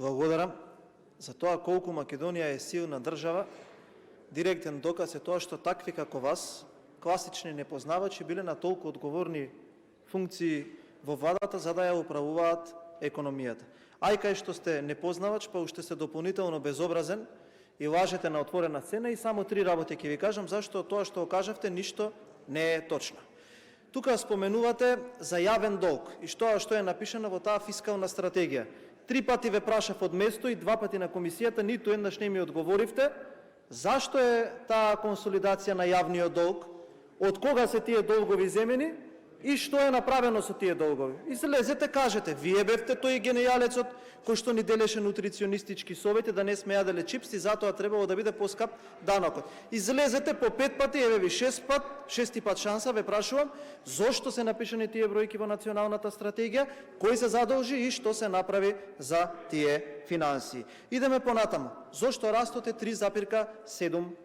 Благодарам. За тоа колку Македонија е силна држава, директен доказ е тоа што такви како вас, класични непознавачи, биле на толку одговорни функции во владата за да ја управуваат економијата. Ај кај што сте непознавач, па уште се дополнително безобразен и лажете на отворена сцена, и само 3 работи ќе ви кажам зашто тоа што кажавте ништо не е точно. Тука споменувате за јавен долг и што е напишано во таа фискална стратегија. 3 пати ве прашав од место и 2 пати на комисијата, ниту еднаш не ми одговоривте. Зашто е таа консолидација на јавниот долг? Од кога се тие долгови земени? И што е направено со тие долгови? Излезете, кажете, вие бевте тој генијалецот кој што ни делеше нутриционистички совети да не сме јаделе чипси, затоа требало да биде поскап данокот. Излезете по 5 пати, еве ви 6 пат шанса, ве прашувам, зошто се напишани тие бројки во националната стратегија, кој се задолжи и што се направи за тие финансии. Идеме понатаму. Зошто растот е 3,7%?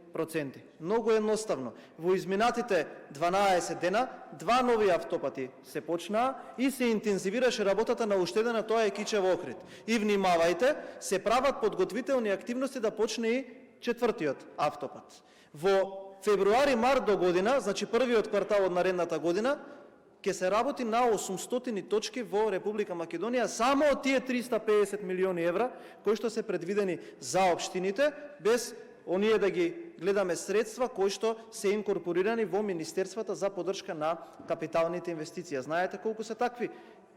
Многу едноставно. Во изминатите 12 дена, 2 нови автопати се почнаа и се интензивираше работата на уште еден, тоа е Кичев Охрид. И внимавајте, се прават подготвителни активности да почне и 4-тиот автопат. Во февруари-март до година, значи првиот квартал од наредната година, ќе се работи на 800 точки во Република Македонија, само од тие 350 милиони евра, кои што се предвидени за општините, без оние да ги гледаме средства кои што се инкорпорирани во Министерствата за поддршка на капиталните инвестиции. Знаете колку се такви?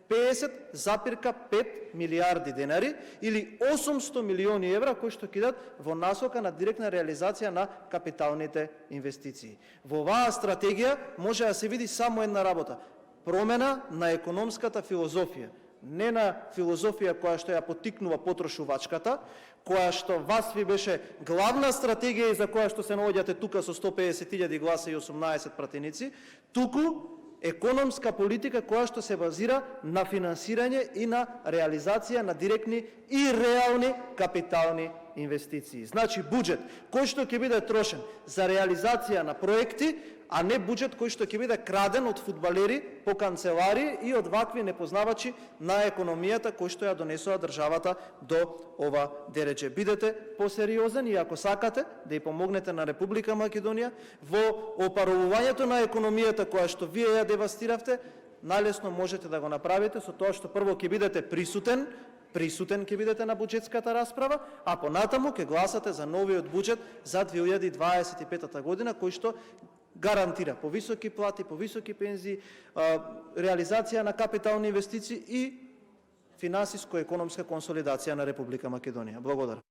50,5 милиарди денари или 800 милиони евра кои што кидат во насока на директна реализација на капиталните инвестиции. Во оваа стратегија може да се види само една работа: промена на економската филозофија. Не на филозофија која што ја поттикнува потрошувачката, која што вас ви беше главна стратегија и за која што се наоѓате тука со 150.000 гласа и 18 пратеници, туку економска политика која што се базира на финансирање и на реализација на директни и реални капитални инвестиции. Значи буџет кој што ќе биде трошен за реализација на проекти, а не буџет кој што ќе биде краден од фудбалери по канцеларии и од вакви непознавачи на економијата кои што ја донесува државата до ова дереđe. Бидете посериозен и ако сакате да ја помогнете на Република Македонија во опаровувањето на економијата која што вие ја девастиравте, најлесно можете да го направите со тоа што прво ќе бидете присутен ќе бидете на буџетската расправа, а понатаму ќе гласате за новиот буџет за 2025 година, кој што гарантира повисоки плати, повисоки пензии, реализација на капитални инвестиции и финансиско-економска консолидација на Република Македонија. Благодарам.